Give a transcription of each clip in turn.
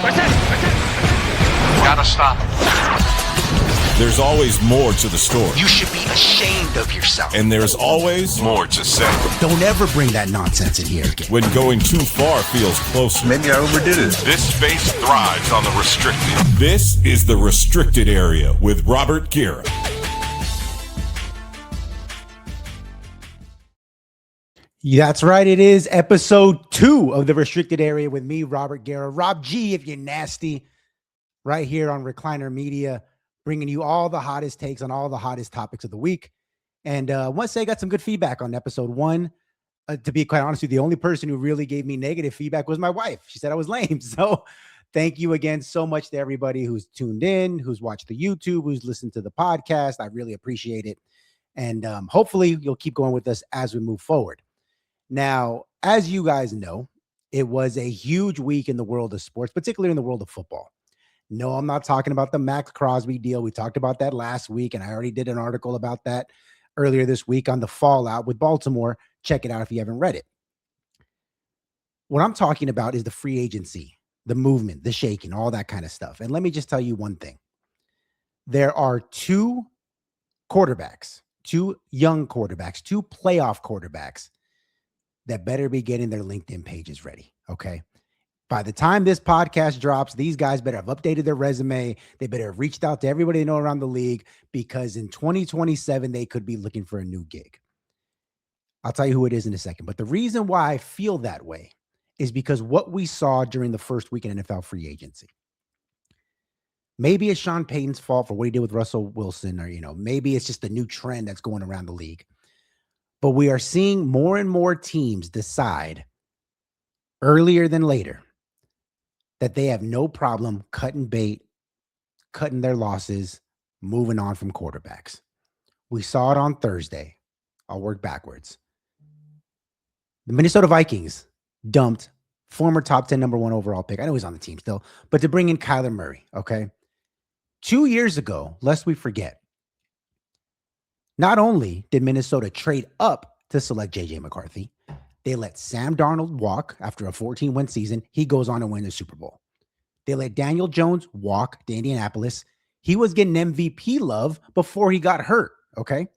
Gotta stop. There's always more to the story. You should be ashamed of yourself. And there's always more to say. Don't ever bring that nonsense in here again. When going too far feels closer. Maybe I overdid it. This space thrives on the restricted. This is the Restricted Area with Robert Guerra. That's right. It is episode 2 of the Restricted Area with me, Robert Guerra. Rob G, if you're nasty, right here on Recliner Media, bringing you all the hottest takes on all the hottest topics of the week. And once I got some good feedback on episode 1. To be quite honest with you, the only person who really gave me negative feedback was my wife. She said I was lame. So thank you again so much to everybody who's tuned in, who's watched the YouTube, who's listened to the podcast. I really appreciate it. And hopefully you'll keep going with us as we move forward. Now, as you guys know, it was a huge week in the world of sports, particularly in the world of football. No, I'm not talking about the Max Crosby deal. We talked about that last week, and I already did an article about that earlier this week on the fallout with Baltimore. Check it out if you haven't read it. What I'm talking about is the free agency, the movement, the shaking, all that kind of stuff. And let me just tell you one thing. There are 2 quarterbacks, 2 young quarterbacks, 2 playoff quarterbacks that better be getting their LinkedIn pages ready, okay? By the time this podcast drops, these guys better have updated their resume. They better have reached out to everybody they know around the league, because in 2027, they could be looking for a new gig. I'll tell you who it is in a second. But the reason why I feel that way is because what we saw during the first week in NFL free agency. Maybe it's Sean Payton's fault for what he did with Russell Wilson, or, maybe it's just a new trend that's going around the league. But we are seeing more and more teams decide earlier than later that they have no problem cutting bait, cutting their losses, moving on from quarterbacks. We saw it on Thursday. I'll work backwards. The Minnesota Vikings dumped former top 10 number 1 overall pick. I know he's on the team still, but to bring in Kyler Murray, okay? 2 years ago, lest we forget, not only did Minnesota trade up to select J.J. McCarthy, they let Sam Darnold walk after a 14-win season. He goes on to win the Super Bowl. They let Daniel Jones walk to Indianapolis. He was getting MVP love before he got hurt, okay?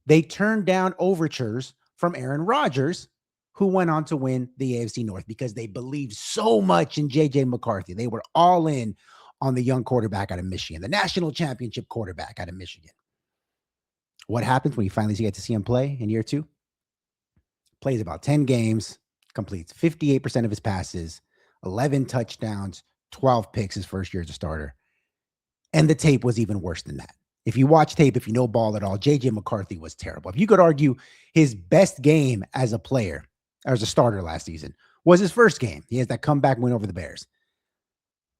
They turned down overtures from Aaron Rodgers, who went on to win the AFC North because they believed so much in J.J. McCarthy. They were all in on the young quarterback out of Michigan, the national championship quarterback out of Michigan. What happens when you finally get to see him play in year 2? Plays about 10 games, completes 58% of his passes, 11 touchdowns, 12 picks his first year as a starter. And the tape was even worse than that. If you watch tape, if you know ball at all, J.J. McCarthy was terrible. If you could argue his best game as a player, or as a starter last season, was his first game. He has that comeback win over the Bears.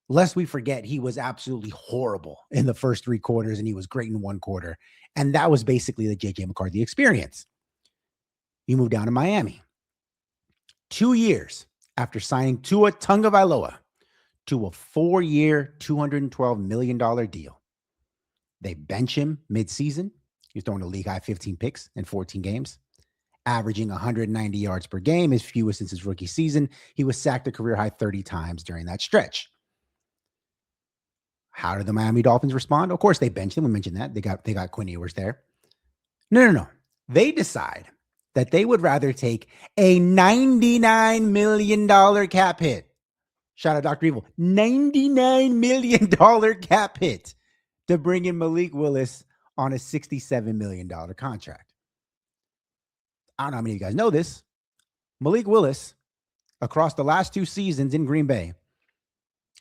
Lest we forget, he was absolutely horrible in the first 3 quarters, and he was great in 1 quarter. And that was basically the J.J. McCarthy experience. You move down to Miami. 2 years after signing Tua Tagovailoa to a 4-year, $212 million deal. They bench him midseason. He's throwing a league high 15 picks in 14 games, averaging 190 yards per game, his fewest since his rookie season. He was sacked a career high 30 times during that stretch. How did the Miami Dolphins respond? Of course, they benched him. We mentioned that. They got Quinn Ewers there. No. They decide that they would rather take a $99 million cap hit. Shout out Dr. Evil. $99 million cap hit to bring in Malik Willis on a $67 million contract. I don't know how many of you guys know this. Malik Willis, across the last 2 seasons in Green Bay,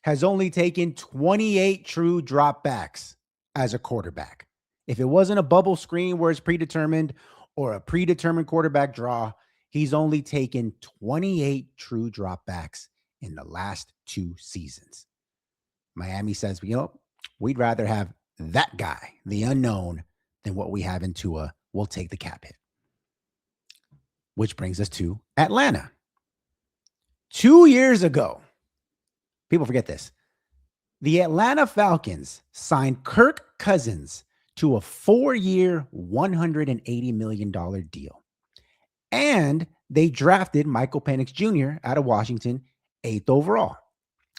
has only taken 28 true dropbacks as a quarterback. If it wasn't a bubble screen where it's predetermined or a predetermined quarterback draw, he's only taken 28 true dropbacks in the last 2 seasons. Miami says, we'd rather have that guy, the unknown, than what we have in Tua. We'll take the cap hit. Which brings us to Atlanta. 2 years ago, people forget this, the Atlanta Falcons signed Kirk Cousins to a 4-year, $180 million deal. And they drafted Michael Penix Jr. out of Washington, 8th overall.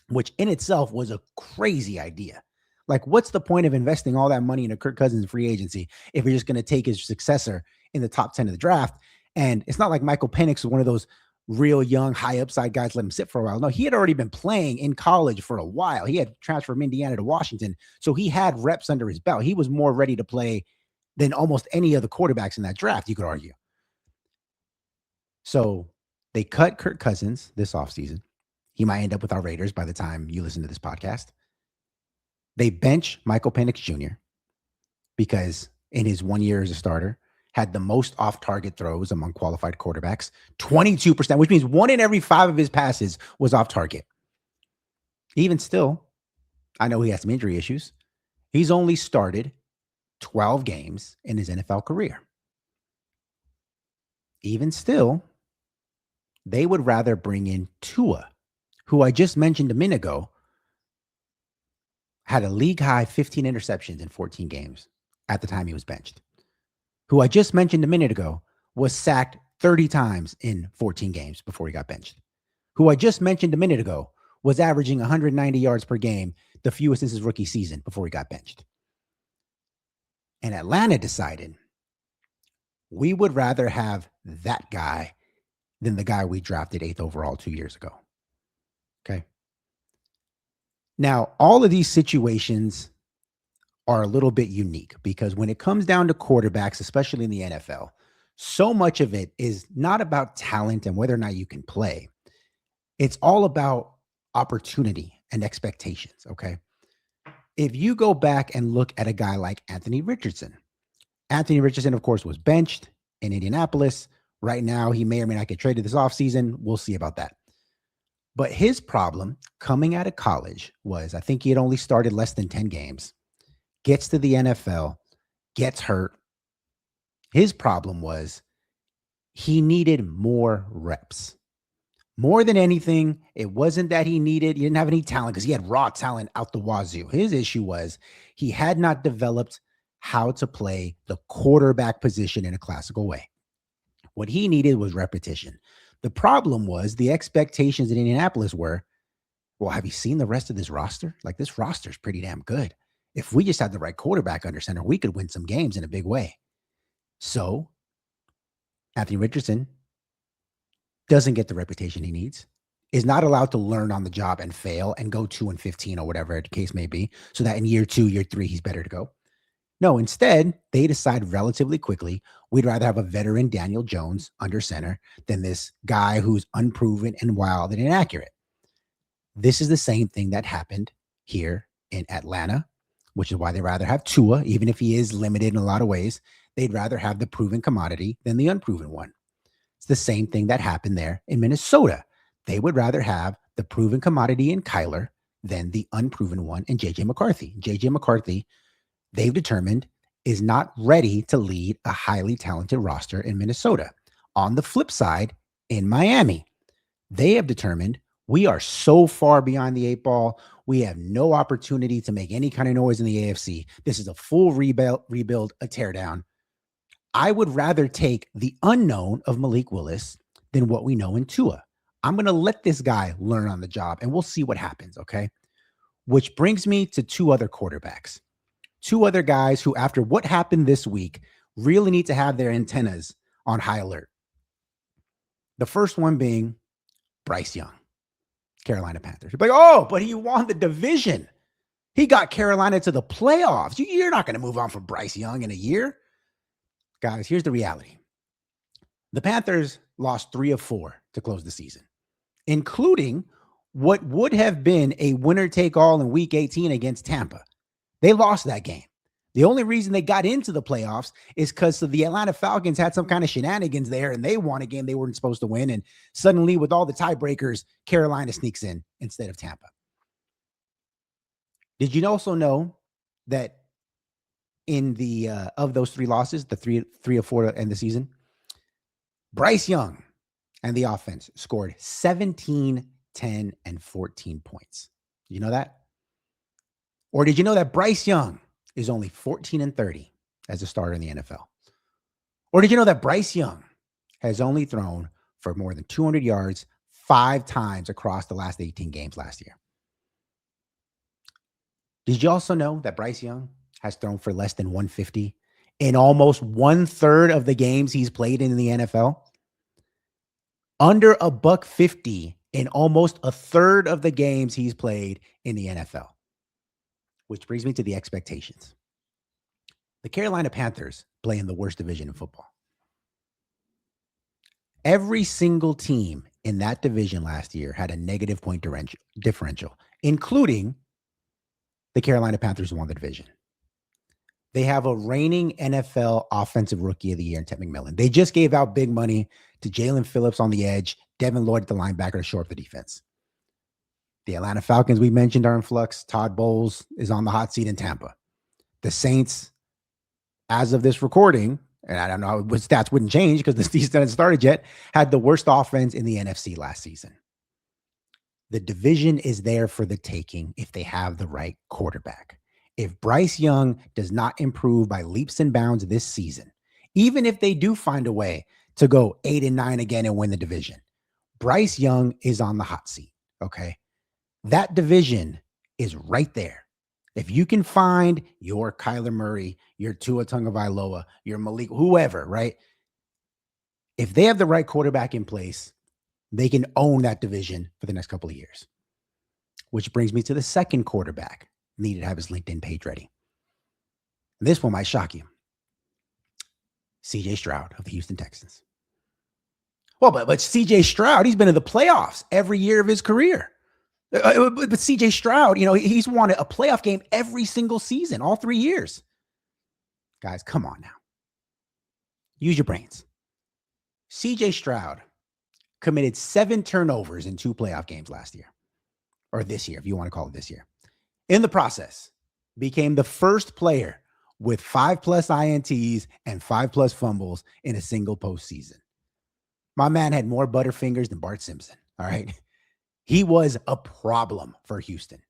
which in itself was a crazy idea. Like, what's the point of investing all that money into Kirk Cousins free agency if you're just going to take his successor in the top 10 of the draft? And it's not like Michael Penix was one of those real young, high upside guys, let him sit for a while. No, he had already been playing in college for a while. He had transferred from Indiana to Washington. So he had reps under his belt. He was more ready to play than almost any of the quarterbacks in that draft, you could argue. So they cut Kirk Cousins this offseason. He might end up with our Raiders by the time you listen to this podcast. They bench Michael Penix Jr. because in his 1 year as a starter, had the most off-target throws among qualified quarterbacks, 22%, which means 1 in every 5 of his passes was off target. Even still, I know he has some injury issues. He's only started 12 games in his NFL career. Even still, they would rather bring in Tua, who I just mentioned a minute ago, had a league-high 15 interceptions in 14 games at the time he was benched. Who I just mentioned a minute ago was sacked 30 times in 14 games before he got benched. Who I just mentioned a minute ago was averaging 190 yards per game, the fewest since his rookie season before he got benched. And Atlanta decided we would rather have that guy than the guy we drafted 8th overall 2 years ago. Okay. Now, all of these situations are a little bit unique because when it comes down to quarterbacks, especially in the NFL, so much of it is not about talent and whether or not you can play. It's all about opportunity and expectations, okay? If you go back and look at a guy like Anthony Richardson, of course, was benched in Indianapolis. Right now, he may or may not get traded this offseason. We'll see about that. But his problem coming out of college was, I think he had only started less than 10 games. Gets to the NFL, gets hurt. His problem was he needed more reps. More than anything, it wasn't that he didn't have any talent because he had raw talent out the wazoo. His issue was he had not developed how to play the quarterback position in a classical way. What he needed was repetition. The problem was the expectations in Indianapolis were, well, have you seen the rest of this roster? Like, this roster is pretty damn good. If we just had the right quarterback under center, we could win some games in a big way. So Anthony Richardson doesn't get the reputation he needs, is not allowed to learn on the job and fail and go 2-15 or whatever the case may be, so that in year 2, year 3, he's better to go. No, instead, they decide relatively quickly, we'd rather have a veteran Daniel Jones under center than this guy who's unproven and wild and inaccurate. This is the same thing that happened here in Atlanta, which is why they rather have Tua, even if he is limited in a lot of ways. They'd rather have the proven commodity than the unproven one. It's the same thing that happened there in Minnesota. They would rather have the proven commodity in Kyler than the unproven one in J.J. McCarthy. J.J. McCarthy, they've determined, is not ready to lead a highly talented roster in Minnesota. On the flip side, in Miami, they have determined we are so far behind the 8 ball. We have no opportunity to make any kind of noise in the AFC. This is a full rebuild, a teardown. I would rather take the unknown of Malik Willis than what we know in Tua. I'm going to let this guy learn on the job, and we'll see what happens, okay? Which brings me to 2 other quarterbacks. 2 other guys who, after what happened this week, really need to have their antennas on high alert. The first one being Bryce Young, Carolina Panthers. You're like, oh, but he won the division. He got Carolina to the playoffs. You're not going to move on from Bryce Young in a year. Guys, here's the reality. The Panthers lost 3 of 4 to close the season, including what would have been a winner-take-all in Week 18 against Tampa. They lost that game. The only reason they got into the playoffs is because the Atlanta Falcons had some kind of shenanigans there, and they won a game they weren't supposed to win, and suddenly, with all the tiebreakers, Carolina sneaks in instead of Tampa. Did you also know that in the of those 3 losses, the 3 of 4 to end the season, Bryce Young and the offense scored 17, 10, and 14 points. You know that? Or did you know that Bryce Young is only 14-30 as a starter in the NFL? Or did you know that Bryce Young has only thrown for more than 200 yards 5 times across the last 18 games last year? Did you also know that Bryce Young has thrown for less than 150 in almost 1/3 of the games he's played in the NFL? Under a buck 50 in almost a third of the games he's played in the NFL. Which brings me to the expectations. The Carolina Panthers play in the worst division in football. Every single team in that division last year had a negative point differential, including the Carolina Panthers, who won the division. They have a reigning NFL Offensive Rookie of the Year in Ted McMillan. They just gave out big money to Jalen Phillips on the edge, Devin Lloyd at the linebacker to shore up the defense. The Atlanta Falcons, we mentioned, are in flux. Todd Bowles is on the hot seat in Tampa. The Saints, as of this recording, and I don't know, stats wouldn't change because the season hasn't started yet, had the worst offense in the NFC last season. The division is there for the taking if they have the right quarterback. If Bryce Young does not improve by leaps and bounds this season, even if they do find a way to go 8-9 again and win the division, Bryce Young is on the hot seat, okay? That division is right there. If you can find your Kyler Murray, your Tua Tagovailoa, your Malik, whoever, right? If they have the right quarterback in place, they can own that division for the next couple of years. Which brings me to the second quarterback needed to have his LinkedIn page ready. This one might shock you. CJ Stroud of the Houston Texans. Well, but CJ Stroud, he's been in the playoffs every year of his career. But CJ Stroud, he's won a playoff game every single season, all 3 years. Guys, come on now. Use your brains. CJ Stroud committed 7 turnovers in 2 playoff games last year, or this year, if you want to call it this year. In the process, became the first player with 5+ INTs and 5+ fumbles in a single postseason. My man had more Butterfingers than Bart Simpson, all right? He was a problem for Houston.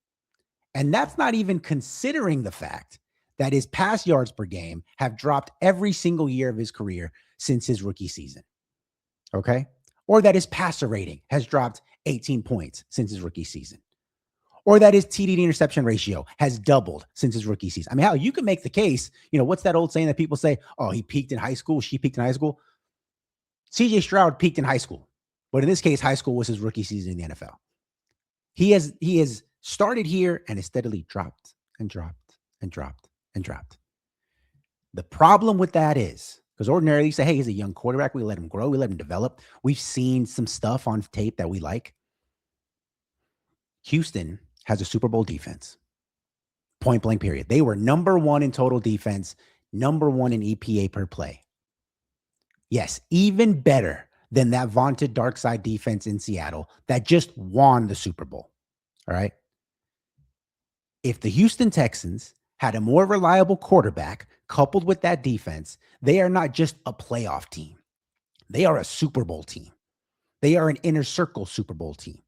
And that's not even considering the fact that his pass yards per game have dropped every single year of his career since his rookie season. Okay? Or that his passer rating has dropped 18 points since his rookie season. Or that his TD to interception ratio has doubled since his rookie season. I mean, hell, you can make the case, what's that old saying that people say, oh, he peaked in high school, she peaked in high school? CJ Stroud peaked in high school. But in this case, high school was his rookie season in the NFL. He has started here and has steadily dropped and dropped and dropped and dropped. The problem with that is, because ordinarily you say, hey, he's a young quarterback. We let him grow. We let him develop. We've seen some stuff on tape that we like. Houston has a Super Bowl defense. Point blank period. They were number 1 in total defense, number 1 in EPA per play. Yes, even better than that vaunted dark side defense in Seattle that just won the Super Bowl. All right. If the Houston Texans had a more reliable quarterback coupled with that defense, they are not just a playoff team. They are a Super Bowl team. They are an inner circle Super Bowl team.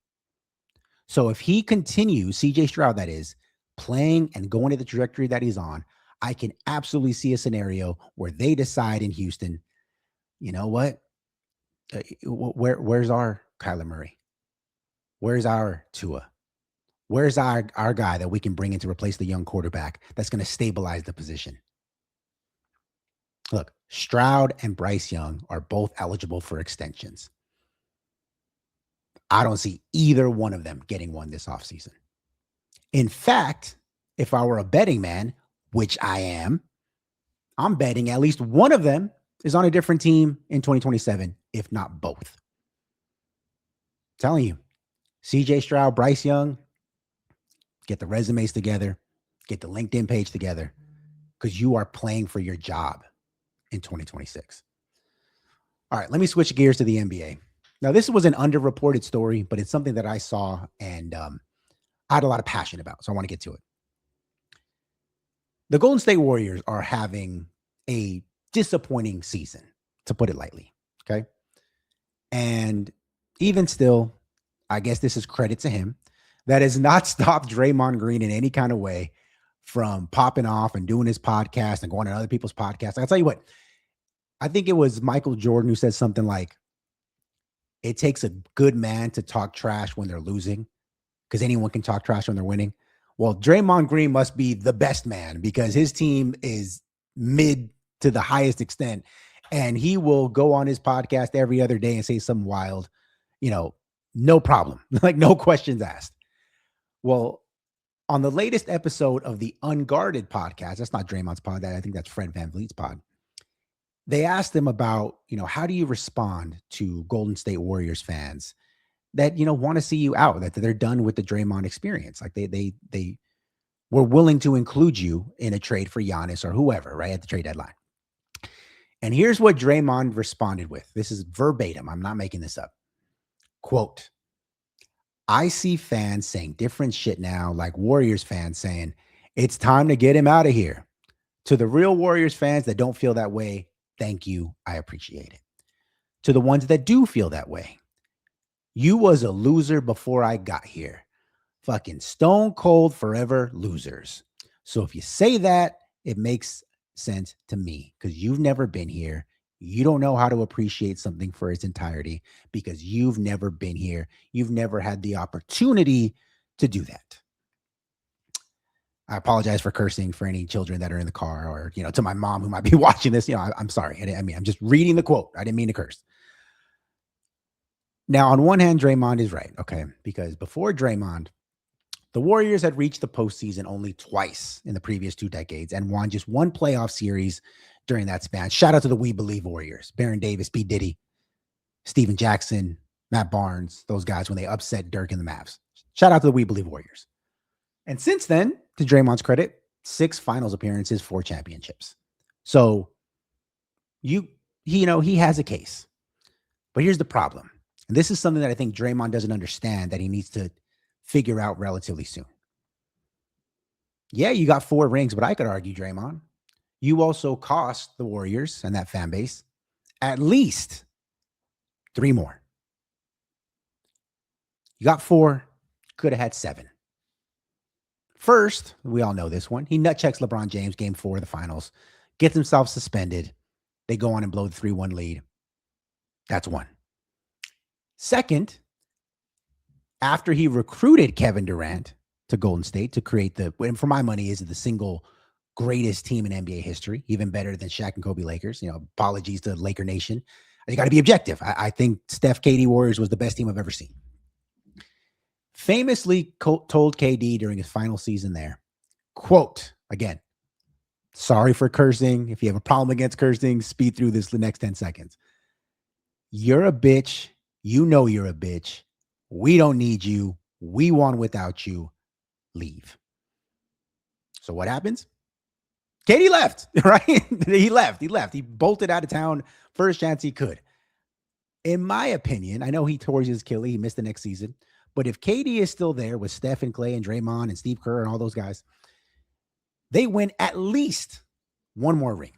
So if he continues, CJ Stroud, that is, playing and going to the trajectory that he's on, I can absolutely see a scenario where they decide in Houston, you know what? Where's our Kyler Murray? Where's our Tua? Where's our guy that we can bring in to replace the young quarterback that's going to stabilize the position? Look, Stroud and Bryce Young are both eligible for extensions. I don't see either one of them getting one this offseason. In fact, if I were a betting man, which I am, I'm betting at least one of them is on a different team in 2027, if not both. I'm telling you, CJ Stroud, Bryce Young, get the resumes together, get the LinkedIn page together, because you are playing for your job in 2026. All right, let me switch gears to the NBA. Now, this was an underreported story, but it's something that I saw and I had a lot of passion about, so I want to get to it. The Golden State Warriors are having a disappointing season, to put it lightly, okay? And even still, I guess this is credit to him, that has not stopped Draymond Green in any kind of way from popping off and doing his podcast and going on other people's podcasts. I'll tell you what, I think it was Michael Jordan who said something like, it takes a good man to talk trash when they're losing, because anyone can talk trash when they're winning. Well, Draymond Green must be the best man because his team is mid to the highest extent. And he will go on his podcast every other day and say something wild, no problem, like no questions asked. Well, on the latest episode of the Unguarded podcast, that's not Draymond's pod, I think that's Fred VanVleet's pod. They asked him about, how do you respond to Golden State Warriors fans that, want to see you out, that they're done with the Draymond experience. Like they were willing to include you in a trade for Giannis or whoever, right, at the trade deadline. And here's what Draymond responded with. This is verbatim. I'm not making this up. Quote, I see fans saying different shit now, like Warriors fans saying, it's time to get him out of here. To the real Warriors fans that don't feel that way, thank you. I appreciate it. To the ones that do feel that way, you was a loser before I got here. Fucking stone cold forever losers. So if you say that, it makes sense to me because you've never been here. You don't know how to appreciate something for its entirety because you've never been here. You've never had the opportunity to do that. I apologize for cursing for any children that are in the car or, to my mom who might be watching this. I'm sorry. I'm just reading the quote. I didn't mean to curse. Now, on one hand, Draymond is right. Okay. Because before Draymond, the Warriors had reached the postseason only twice in the previous 2 decades and won just one playoff series during that span. Shout out to the We Believe Warriors, Baron Davis, P. Diddy, Steven Jackson, Matt Barnes, those guys when they upset Dirk and the Mavs. Shout out to the We Believe Warriors. And since then, to Draymond's credit, 6 finals appearances, 4 championships. So he has a case. But here's the problem. And this is something that I think Draymond doesn't understand that he needs to figure out relatively soon. Yeah, you got 4 rings, but I could argue, Draymond, you also cost the Warriors and that fan base at least 3 more. You got 4, could have had 7. First, we all know this one. He nut checks LeBron James game 4 of the finals, gets himself suspended. They go on and blow the 3-1 lead. That's 1. Second, after he recruited Kevin Durant to Golden State to create and for my money, is the single greatest team in NBA history, even better than Shaq and Kobe Lakers. Apologies to Laker Nation. You got to be objective. I think Steph KD Warriors was the best team I've ever seen. Famously told KD during his final season there, quote, again, sorry for cursing. If you have a problem against cursing, speed through this the next 10 seconds. You're a bitch. You know you're a bitch. We don't need you. We won without you. Leave. So what happens? KD left, right? He left. He bolted out of town first chance he could. In my opinion, I know he tore his Achilles. He missed the next season. But if KD is still there with Steph and Clay and Draymond and Steve Kerr and all those guys, they win at least 1 more ring.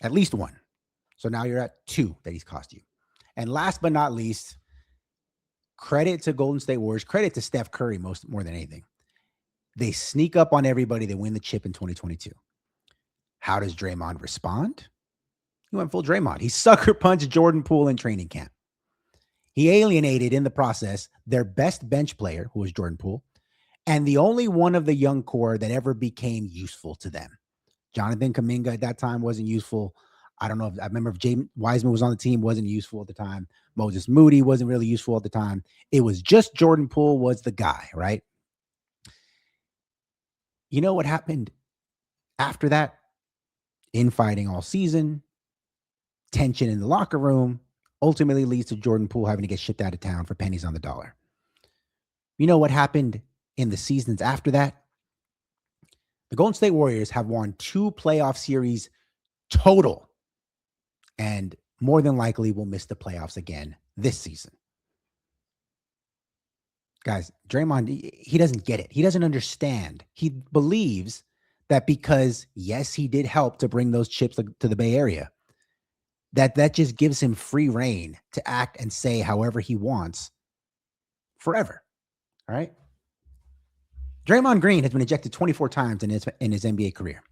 At least 1. So now you're at 2 that he's cost you. And last but not least, credit to Golden State Warriors, credit to Steph Curry more than anything. They sneak up on everybody. They win the chip in 2022. How does Draymond respond? He went full Draymond. He sucker punched Jordan Poole in training camp. He alienated in the process their best bench player, who was Jordan Poole, and the only one of the young core that ever became useful to them. Jonathan Kuminga at that time wasn't useful. I remember if James Wiseman was on the team, wasn't useful at the time. Moses Moody wasn't really useful at the time. It was just Jordan Poole was the guy, right? You know what happened after that? Infighting all season, tension in the locker room, ultimately leads to Jordan Poole having to get shipped out of town for pennies on the dollar. You know what happened in the seasons after that? The Golden State Warriors have won 2 playoff series total and more than likely will miss the playoffs again this season. Guys, Draymond, he doesn't get it. He doesn't understand. He believes that because, yes, he did help to bring those chips to the Bay Area, that just gives him free reign to act and say however he wants forever. All right? Draymond Green has been ejected 24 times in his NBA career.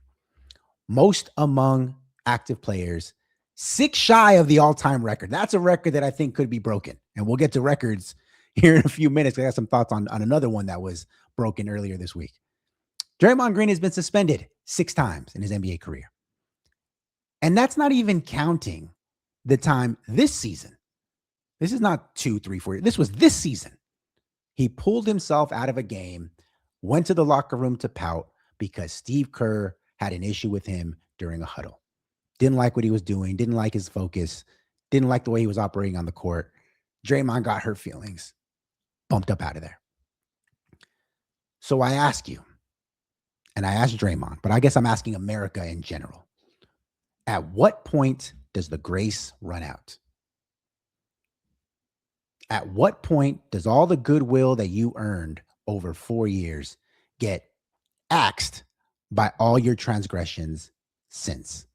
Most among active players, 6 shy of the all-time record. That's a record that I think could be broken. And we'll get to records here in a few minutes. I got some thoughts on another one that was broken earlier this week. Draymond Green has been suspended 6 times in his NBA career. And that's not even counting the time this season. This is not 2, 3, 4 years. This was this season. He pulled himself out of a game, went to the locker room to pout because Steve Kerr had an issue with him during a huddle. Didn't like what he was doing, didn't like his focus, didn't like the way he was operating on the court. Draymond got hurt feelings, bumped up out of there. So I ask you, and I asked Draymond, but I guess I'm asking America in general. At what point does the grace run out? At what point does all the goodwill that you earned over 4 years get axed by all your transgressions since?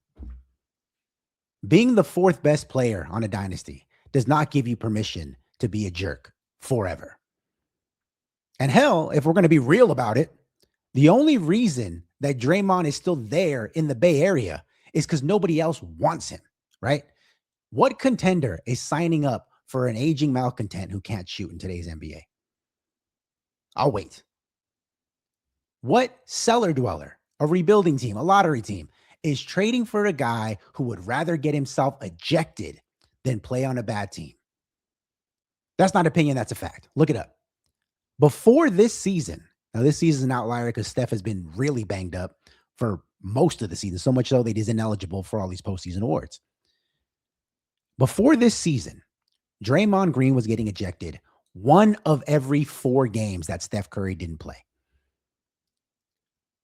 Being the 4th best player on a dynasty does not give you permission to be a jerk forever. And hell, if we're going to be real about it, the only reason that Draymond is still there in the Bay Area is because nobody else wants him, right? What contender is signing up for an aging malcontent who can't shoot in today's NBA? I'll wait. What cellar dweller, a rebuilding team, a lottery team, is trading for a guy who would rather get himself ejected than play on a bad team? That's not opinion, that's a fact. Look it up. Before this season, now this season is an outlier because Steph has been really banged up for most of the season, so much so that he's ineligible for all these postseason awards. Before this season, Draymond Green was getting ejected 1 of every 4 games that Steph Curry didn't play.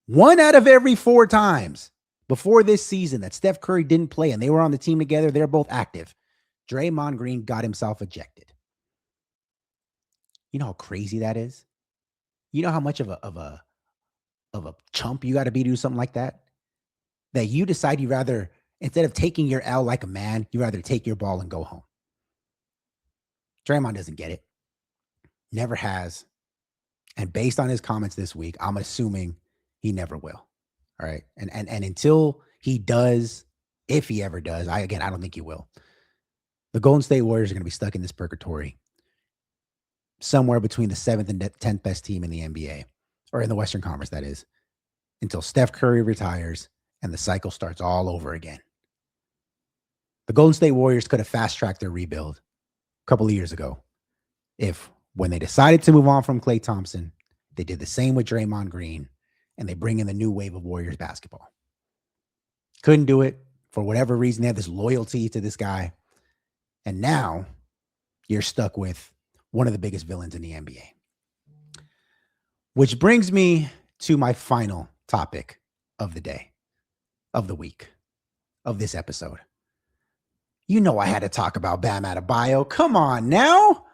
1 out of every 4 times before this season that Steph Curry didn't play and they were on the team together, they're both active, Draymond Green got himself ejected. You know how crazy that is? You know how much of a chump you got to be to do something like that? That you decide you rather, instead of taking your L like a man, you rather take your ball and go home. Draymond doesn't get it. Never has. And based on his comments this week, I'm assuming he never will. All right. And until he does, if he ever does, I don't think he will. The Golden State Warriors are going to be stuck in this purgatory somewhere between the 7th and 10th best team in the NBA, or in the Western Conference, that is, until Steph Curry retires and the cycle starts all over again. The Golden State Warriors could have fast-tracked their rebuild a couple of years ago if, when they decided to move on from Klay Thompson, they did the same with Draymond Green, and they bring in the new wave of Warriors basketball. Couldn't do it for whatever reason. They had this loyalty to this guy, and now you're stuck with one of the biggest villains in the NBA. Which brings me to my final topic of the day, of the week, of this episode. You know I had to talk about Bam Adebayo. Come on now.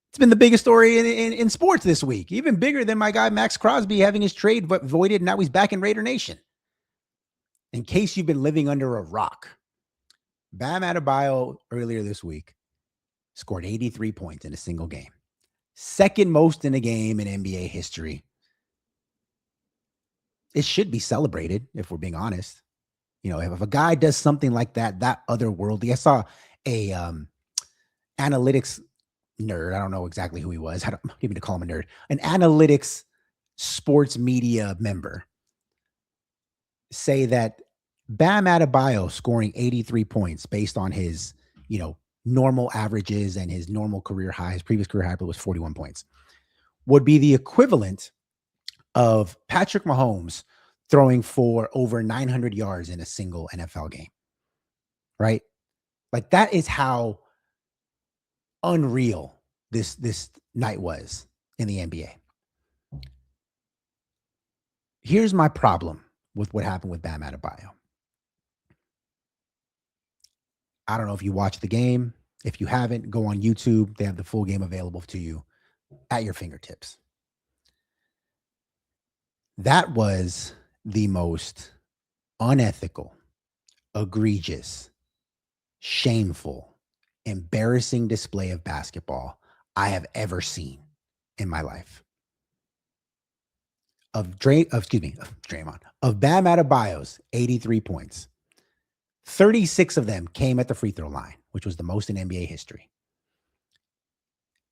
It's been the biggest story in sports this week. Even bigger than my guy Max Crosby having his trade voided, and now he's back in Raider Nation. In case you've been living under a rock, Bam Adebayo earlier this week scored 83 points in a single game. Second most in a game in NBA history. It should be celebrated, if we're being honest. You know, if a guy does something like that otherworldly. I saw a analytics nerd. I don't know exactly who he was. I don't even to call him a nerd. An analytics sports media member say that Bam Adebayo scoring 83 points based on his, normal averages and his normal career high, his previous career high was 41 points, would be the equivalent of Patrick Mahomes throwing for over 900 yards in a single NFL game, right? Like, that is how unreal this night was in the NBA. Here's my problem with what happened with Bam Adebayo. I don't know if you watched the game. If you haven't, go on YouTube. They have the full game available to you at your fingertips. That was the most unethical, egregious, shameful, embarrassing display of basketball I have ever seen in my life. Of Bam Adebayo's 83 points, 36 of them came at the free throw line, which was the most in NBA history.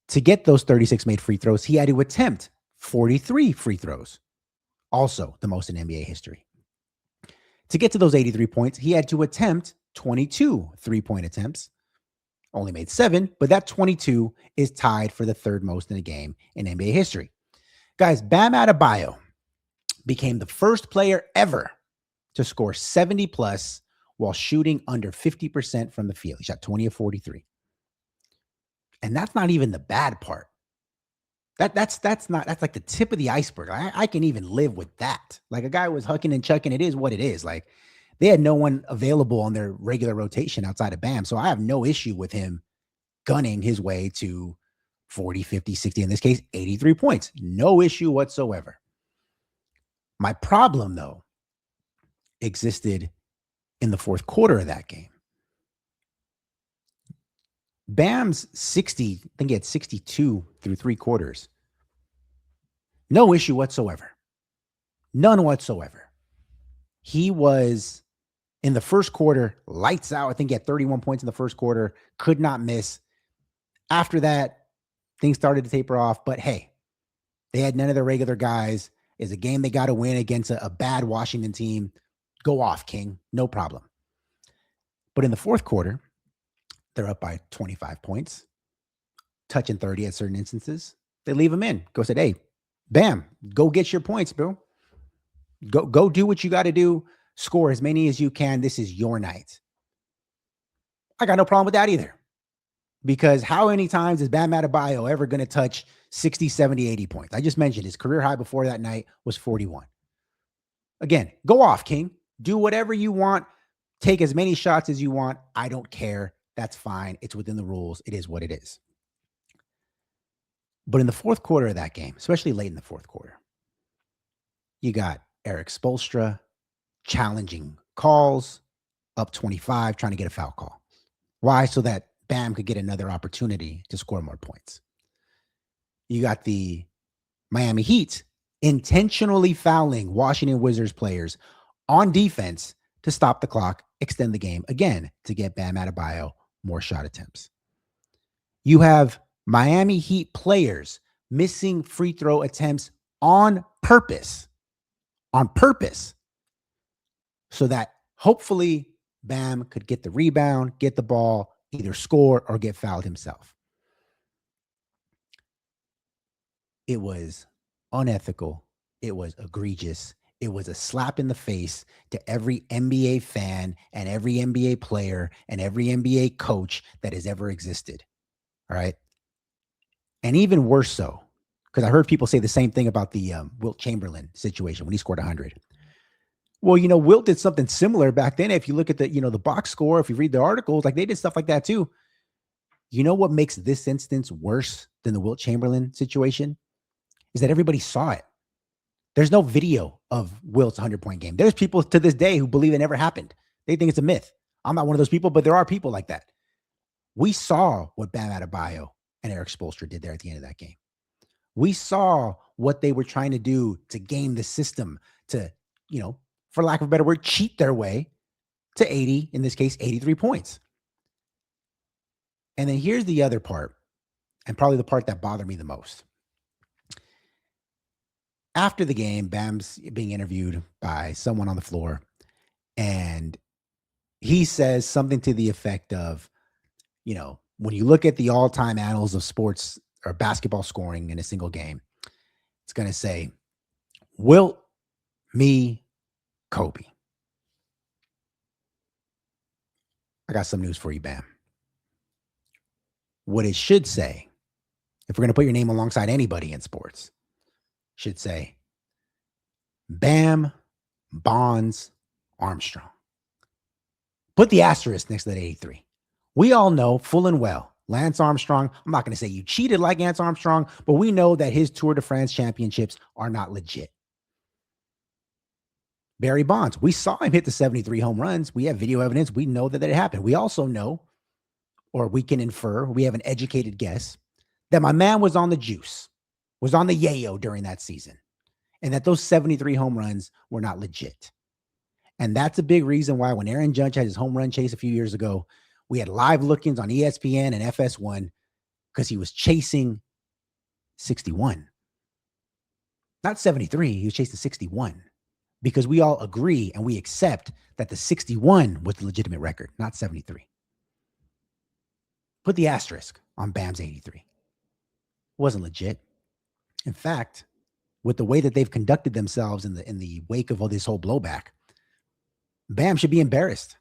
To get those 36 made free throws, he had to attempt 43 free throws, also the most in NBA history. To get to those 83 points, he had to attempt 22 three-point attempts. Only made 7, but that 22 is tied for the third most in a game in NBA history. Guys, Bam Adebayo became the first player ever to score 70 plus while shooting under 50% from the field. He shot 20 of 43. And that's not even the bad part. That's like the tip of the iceberg. I can even live with that. Like, a guy was hucking and chucking. It is what it is. Like, they had no one available on their regular rotation outside of Bam. So I have no issue with him gunning his way to 40, 50, 60, in this case, 83 points. No issue whatsoever. My problem, though, existed in the fourth quarter of that game. Bam's 60, I think he had 62 through 3 quarters. No issue whatsoever. None whatsoever. He was, in the first quarter, lights out. I think he had 31 points in the first quarter. Could not miss. After that, things started to taper off. But hey, they had none of their regular guys. It's a game they got to win against a bad Washington team. Go off, King. No problem. But in the fourth quarter, they're up by 25 points, touching 30 at certain instances. They leave him in. Go said, hey, Bam, go get your points, bro. Go do what you got to do. Score as many as you can. This is your night. I got no problem with that either. Because how many times is Bam Adebayo ever going to touch 60, 70, 80 points? I just mentioned his career high before that night was 41. Again, go off, King. Do whatever you want. Take as many shots as you want. I don't care. That's fine. It's within the rules. It is what it is. But in the fourth quarter of that game, especially late in the fourth quarter, you got Eric Spoelstra challenging calls, up 25, trying to get a foul call. Why? So that Bam could get another opportunity to score more points. You got the Miami Heat intentionally fouling Washington Wizards players on defense to stop the clock, extend the game again to get Bam Adebayo more shot attempts. You have Miami Heat players missing free throw attempts on purpose, so that hopefully Bam could get the rebound, get the ball, either score or get fouled himself. It was unethical. It was egregious. It was a slap in the face to every NBA fan and every NBA player and every NBA coach that has ever existed. All right. And even worse so, because I heard people say the same thing about the Wilt Chamberlain situation when he scored 100. Well, Wilt did something similar back then. If you look at the, the box score, if you read the articles, like, they did stuff like that too. You know what makes this instance worse than the Wilt Chamberlain situation is that everybody saw it. There's no video of Wilt's 100-point game. There's people to this day who believe it never happened. They think it's a myth. I'm not one of those people, but there are people like that. We saw what Bam Adebayo and Eric Spoelstra did there at the end of that game. We saw what they were trying to do to game the system, to, for lack of a better word, cheat their way to 80, in this case, 83 points. And then here's the other part, and probably the part that bothered me the most. After the game, Bam's being interviewed by someone on the floor, and he says something to the effect of, when you look at the all-time annals of sports or basketball scoring in a single game, it's going to say, Wilt, me, Kobe. I got some news for you, Bam. What it should say, if we're going to put your name alongside anybody in sports, should say Bam, Bonds, Armstrong. Put the asterisk next to that 83. We all know full and well, Lance Armstrong, I'm not going to say you cheated like Lance Armstrong, but we know that his Tour de France championships are not legit. Barry Bonds, we saw him hit the 73 home runs. We have video evidence. We know that it happened. We also know, or we can infer, we have an educated guess, that my man was on the juice, was on the yayo during that season, and that those 73 home runs were not legit. And that's a big reason why when Aaron Judge had his home run chase a few years ago, we had live look-ins on ESPN and FS1 because he was chasing 61. Not 73. He was chasing 61 because we all agree and we accept that the 61 was the legitimate record, not 73. Put the asterisk on Bam's 83. It wasn't legit. In fact, with the way that they've conducted themselves in the wake of all this whole blowback, Bam should be embarrassed.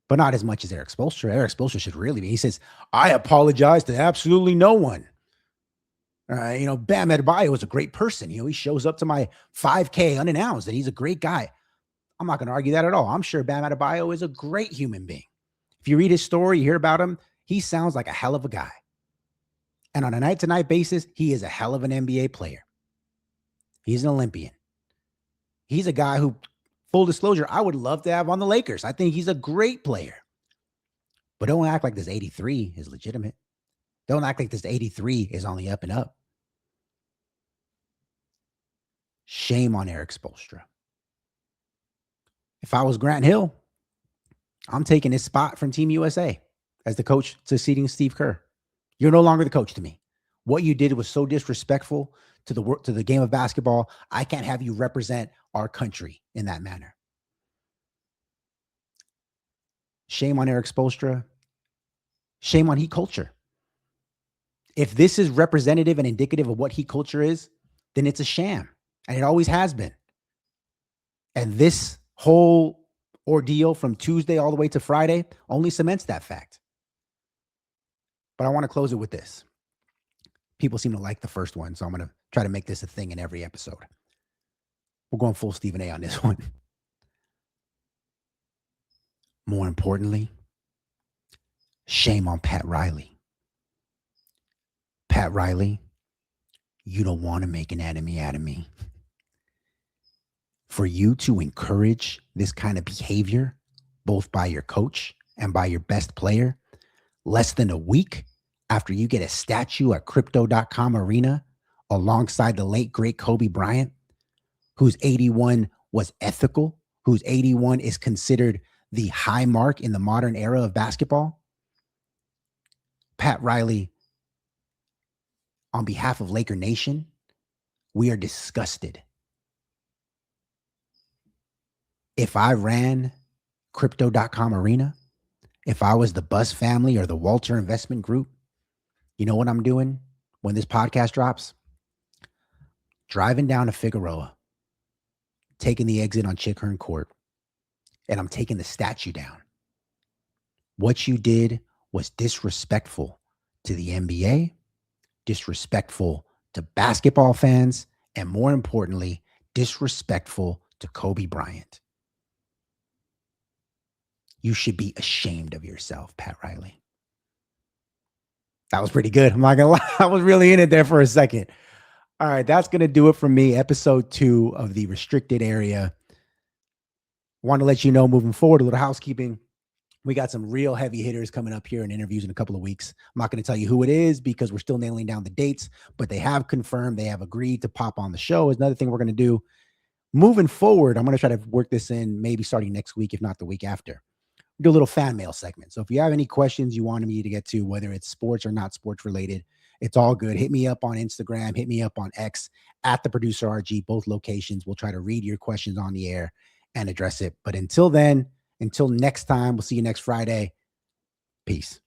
But not as much as Eric Spoelstra. Eric Spoelstra should really be. He says, I apologize to absolutely no one. Bam Adebayo is a great person. He shows up to my 5K unannounced, and he's a great guy. I'm not going to argue that at all. I'm sure Bam Adebayo is a great human being. If you read his story, you hear about him, he sounds like a hell of a guy. And on a night-to-night basis, he is a hell of an NBA player. He's an Olympian. He's a guy who, full disclosure, I would love to have on the Lakers. I think he's a great player. But don't act like this 83 is legitimate. Don't act like this 83 is on the up and up. Shame on Eric Spoelstra. If I was Grant Hill, I'm taking his spot from Team USA as the coach succeeding Steve Kerr. You're no longer the coach to me. What you did was so disrespectful to the game of basketball. I can't have you represent our country in that manner. Shame on Eric Spoelstra. Shame on Heat culture. If this is representative and indicative of what Heat culture is, then it's a sham. And it always has been. And this whole ordeal from Tuesday all the way to Friday only cements that fact. But I want to close it with this. People seem to like the first one, so I'm going to try to make this a thing in every episode. We're going full Stephen A on this one. More importantly, shame on Pat Riley. Pat Riley, you don't want to make an enemy out of me. For you to encourage this kind of behavior, both by your coach and by your best player, less than a week after you get a statue at crypto.com arena alongside the late, great Kobe Bryant, whose 81 was ethical, whose 81 is considered the high mark in the modern era of basketball. Pat Riley, on behalf of Laker Nation, we are disgusted. If I ran crypto.com arena, if I was the Bus family or the Walter Investment Group, you know what I'm doing when this podcast drops? Driving down to Figueroa, taking the exit on Chickern Court, and I'm taking the statue down. What you did was disrespectful to the NBA, disrespectful to basketball fans, and more importantly, disrespectful to Kobe Bryant. You should be ashamed of yourself, Pat Riley. That was pretty good. I'm not going to lie. I was really in it there for a second. All right, that's going to do it for me. Episode 2 of the restricted area. Want to let you know moving forward, a little housekeeping. We got some real heavy hitters coming up here in interviews in a couple of weeks. I'm not going to tell you who it is because we're still nailing down the dates, but they have confirmed, they have agreed to pop on the show. Is another thing we're going to do. Moving forward, I'm going to try to work this in maybe starting next week, if not the week after. Do a little fan mail segment. So if you have any questions you wanted me to get to, whether it's sports or not sports related, it's all good. Hit me up on Instagram, hit me up on X at the producer RG, both locations. We'll try to read your questions on the air and address it. But until then, until next time, we'll see you next Friday. Peace.